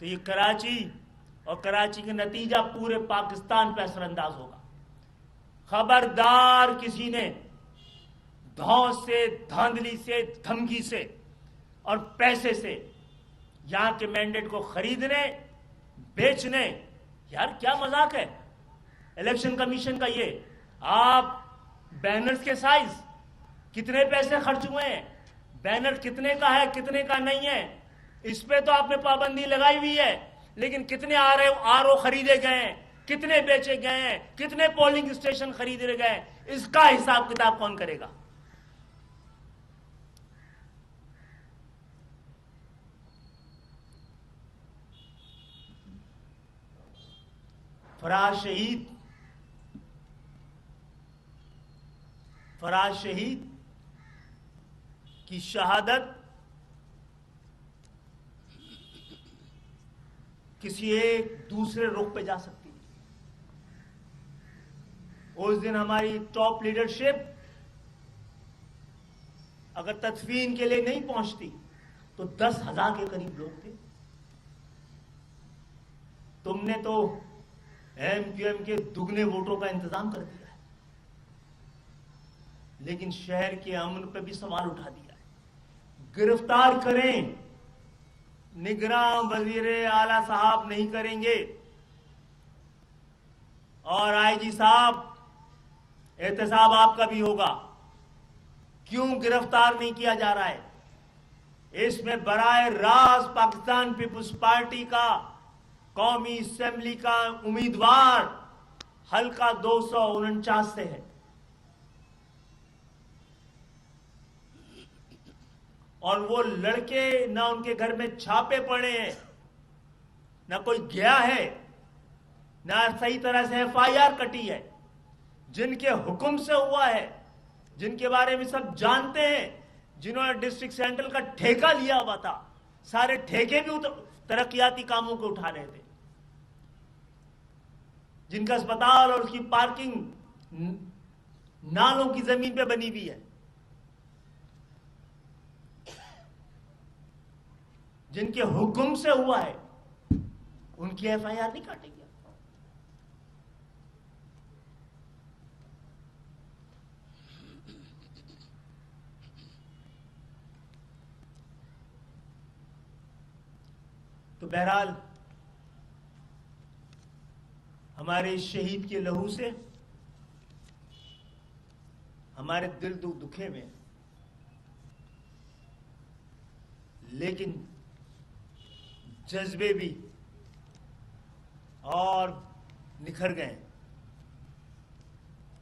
تو یہ کراچی اور کراچی کا نتیجہ پورے پاکستان پہ اثر انداز ہوگا. خبردار کسی نے دھون سے، دھاندلی سے، دھمکی سے اور پیسے سے یہاں کے مینڈیٹ کو خریدنے، بیچنے، یار کیا مذاق ہے الیکشن کمیشن کا. یہ آپ بینرز کے سائز کتنے پیسے خرچ ہوئے ہیں، بینر کتنے کا ہے کتنے کا نہیں ہے، اس پہ تو آپ نے پابندی لگائی ہوئی ہے، لیکن کتنے آر او خریدے گئے ہیں، کتنے بیچے گئے ہیں، کتنے پولنگ اسٹیشن خریدے گئے ہیں، اس کا حساب کتاب کون کرے گا؟ فراز شہید کی شہادت کسی ایک دوسرے رخ پہ جا سکتی ہے. اس دن ہماری ٹاپ لیڈرشپ اگر تدفین کے لیے نہیں پہنچتی تو 10,000 کے قریب لوگ تھے. تم نے تو ایم کیو ایم کے دگنے ووٹوں کا انتظام کر دیا ہے، لیکن شہر کے امن پہ بھی سوال اٹھا دیا ہے. گرفتار کریں، نگراں وزیر اعلیٰ صاحب نہیں کریں گے، اور آئی جی صاحب احتساب آپ کا بھی ہوگا. کیوں گرفتار نہیں کیا جا رہا ہے؟ اس میں براہ راست پاکستان پیپلز پارٹی کا قومی اسمبلی کا امیدوار حلقہ 249 سے ہے، اور وہ لڑکے نہ ان کے گھر میں چھاپے پڑے ہیں، نہ کوئی گیا ہے، نہ صحیح طرح سے ایف آئی آر کٹی ہے. جن کے حکم سے ہوا ہے، جن کے بارے میں سب جانتے ہیں، جنہوں نے ڈسٹرکٹ سینٹرل کا ٹھیکہ لیا ہوا تھا، سارے ٹھیکے بھی ترقیاتی کاموں کو اٹھا رہے تھے، جن کا اسپتال اور اس کی پارکنگ نالوں کی زمین پہ بنی ہوئی ہے، جن کے حکم سے ہوا ہے، ان کی ایف آئی آر نہیں کاٹیں گے. تو بہرحال ہمارے شہید کے لہو سے ہمارے دل دکھے میں، لیکن جذبے بھی اور نکھر گئے.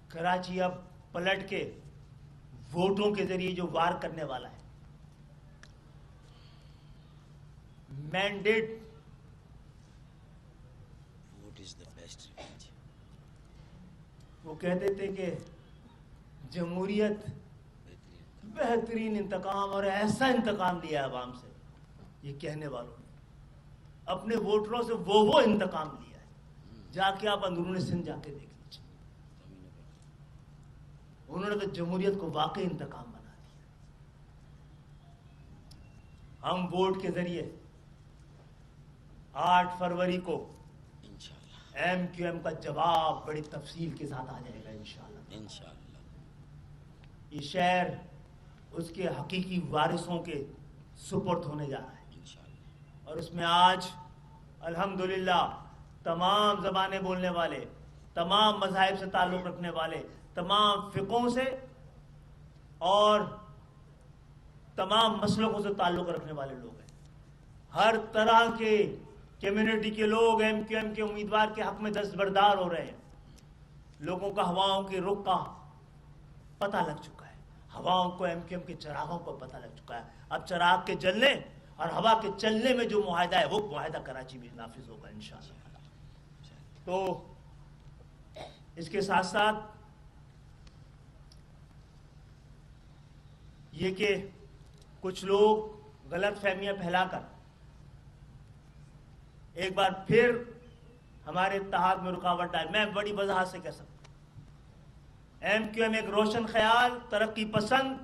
کراچی اب پلٹ کے ووٹوں کے ذریعے جو وار کرنے والا ہے. مینڈیٹ وہ کہتے تھے کہ جمہوریت بہترین انتقام، اور ایسا انتقام دیا عوام سے. یہ کہنے والوں نے اپنے ووٹروں سے وہ انتقام لیا ہے. جا کے آپ اندرون سندھ جا کے دیکھ لیجیے، انہوں نے تو جمہوریت کو واقعی انتقام بنا دیا. ہم ووٹ کے ذریعے 8 فروری کو ایم کیو ایم کا جواب بڑی تفصیل کے ساتھ آ جائے گا انشاءاللہ. یہ شہر اس کے حقیقی وارثوں کے سپرد ہونے جا رہا ہے، اور اس میں آج الحمدللہ تمام زبانیں بولنے والے، تمام مذاہب سے تعلق رکھنے والے، تمام فقہوں سے اور تمام مسلکوں سے تعلق رکھنے والے لوگ ہیں. ہر طرح کے کمیونٹی کے لوگ ایم کیو ایم کے امیدوار کے حق میں دستبردار ہو رہے ہیں. لوگوں کا ہواؤں کے رخ کا پتہ لگ چکا ہے، ہواؤں کو ایم کیو ایم کے چراغوں کو پتہ لگ چکا ہے. اب چراغ کے جلنے اور ہوا کے چلنے میں جو معاہدہ ہے وہ معاہدہ کراچی میں نافذ ہوگا انشاءاللہ. تو اس کے ساتھ ساتھ یہ کہ کچھ لوگ غلط فہمیاں پھیلا کر ایک بار پھر ہمارے اتحاد میں رکاوٹ ڈال. میں بڑی وضاحت سے کہہ سکتا ہوں، ایم کیو ایم ایک روشن خیال، ترقی پسند،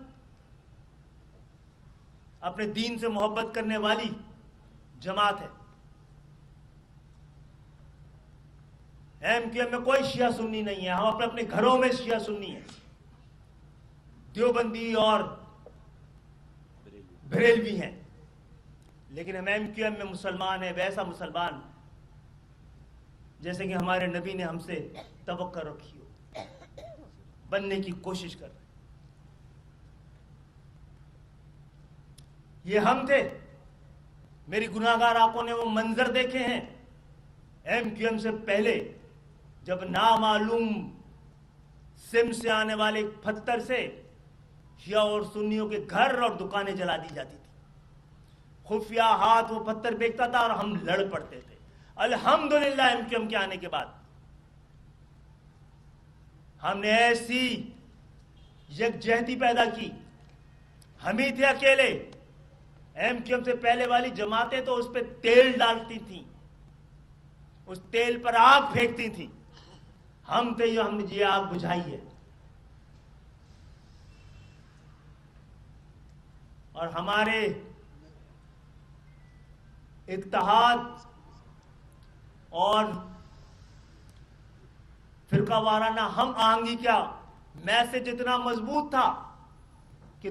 اپنے دین سے محبت کرنے والی جماعت ہے. ایم کیو ایم میں کوئی شیعہ سنی نہیں ہے، ہم اپنے اپنے گھروں میں شیعہ سنی ہیں، دیوبندی اور بریلوی ہیں، لیکن ہم ایم کیو ایم میں مسلمان ہیں، ویسا مسلمان جیسے کہ ہمارے نبی نے ہم سے توقع رکھی ہو، بننے کی کوشش کر رہے ہیں۔ یہ ہم تھے، میری گناہگار آنکھوں نے وہ منظر دیکھے ہیں ایم کیو ایم سے پہلے، جب نامعلوم سمت سے آنے والے پتھر سے شیعہ اور سنیوں کے گھر اور دکانیں جلا دی جاتی تھی، خفیہ ہاتھ وہ پتھر پھینکتا تھا اور ہم لڑ پڑتے تھے۔ الحمدللہ ایم کیو ایم کے آنے کے بعد ہم نے ایسی یکجہتی پیدا کی، ہم ہی تھے اکیلے، ایم کیو ایم سے پہلے والی جماعتیں تو اس پہ تیل ڈالتی تھیں، اس تیل پر آگ پھینکتی تھیں، ہم تھے جو ہم نے یہ آگ بجھائی ہے، اور ہمارے اتحاد اور فرقہ وارانہ ہم آہنگی کیا میسج اتنا مضبوط تھا کہ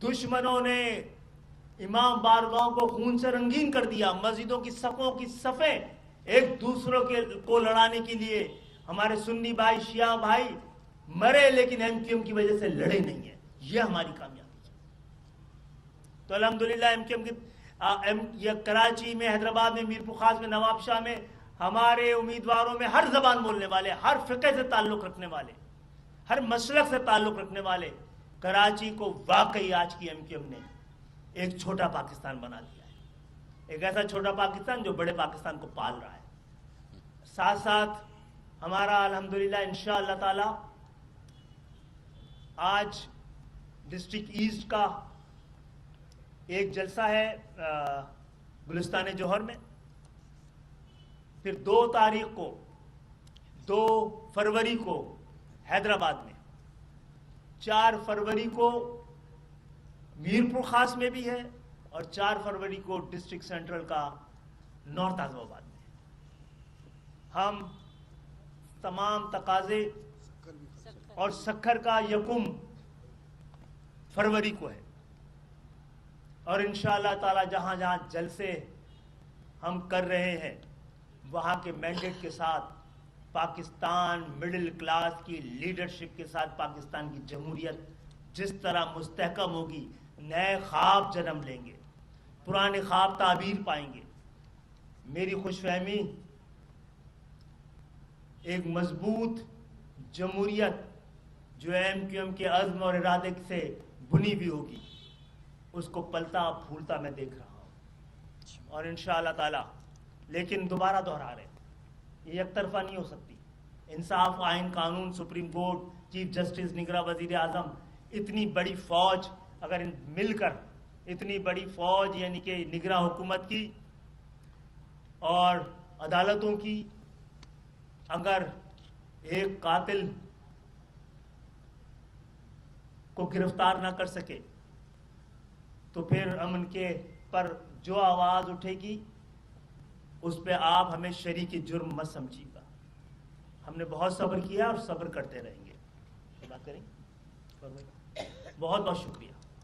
دشمنوں نے امام بارگاہوں کو خون سے رنگین کر دیا، مسجدوں کی صفوں کی صفیں ایک دوسروں کو لڑانے کے لیے، ہمارے سنی بھائی شیعہ بھائی مرے لیکن ایم کیو ایم کی وجہ سے لڑے نہیں ہیں، یہ ہماری کامیابی ہے۔ تو الحمدللہ ایم کیو ایم کی کراچی میں، حیدرآباد میں، میر پورخاص میں، نواب شاہ میں ہمارے امیدواروں میں ہر زبان بولنے والے، ہر فقہ سے تعلق رکھنے والے، ہر مسلک سے تعلق رکھنے والے، کراچی کو واقعی آج کی ایم کیو ایم نے ایک چھوٹا پاکستان بنا دیا ہے، ایک ایسا چھوٹا پاکستان جو بڑے پاکستان کو پال رہا ہے۔ ساتھ ساتھ ہمارا الحمدللہ انشاءاللہ تعالی آج ڈسٹرکٹ ایسٹ کا ایک جلسہ ہے گلستان جوہر میں، پھر 2 فروری کو حیدرآباد میں، 4 فروری کو میر پورخاص میں بھی ہے، اور 4 فروری کو ڈسٹرکٹ سینٹرل کا نارتھ اعظم آباد میں۔ ہم تمام تقاضے، اور سکھر کا 1 فروری کو ہے، اور انشاءاللہ تعالی جہاں جہاں جلسے ہم کر رہے ہیں وہاں کے مینڈیٹ کے ساتھ پاکستان مڈل کلاس کی لیڈرشپ کے ساتھ پاکستان کی جمہوریت جس طرح مستحکم ہوگی، نئے خواب جنم لیں گے، پرانے خواب تعبیر پائیں گے۔ میری خوش فہمی ایک مضبوط جمہوریت جو ایم کیو ایم کے عزم اور ارادے سے بنی ہوئی ہوگی، اس کو پلتا پھولتا میں دیکھ رہا ہوں، اور انشاءاللہ تعالی لیکن دوبارہ دہرا رہے ہیں، یہ یک طرفہ نہیں ہو سکتی۔ انصاف، آئین، قانون، سپریم کورٹ، چیف جسٹس، نگراں وزیر اعظم، اتنی بڑی فوج اگر مل کر، اتنی بڑی فوج یعنی کہ نگراں حکومت کی اور عدالتوں کی، اگر ایک قاتل کو گرفتار نہ کر سکے تو پھر امن کے پر جو آواز اٹھے گی اس پہ آپ ہمیں شریک جرم مت سمجھیے گا۔ ہم نے بہت صبر کیا اور صبر کرتے رہیں گے۔ بات کریں، بہت بہت شکریہ۔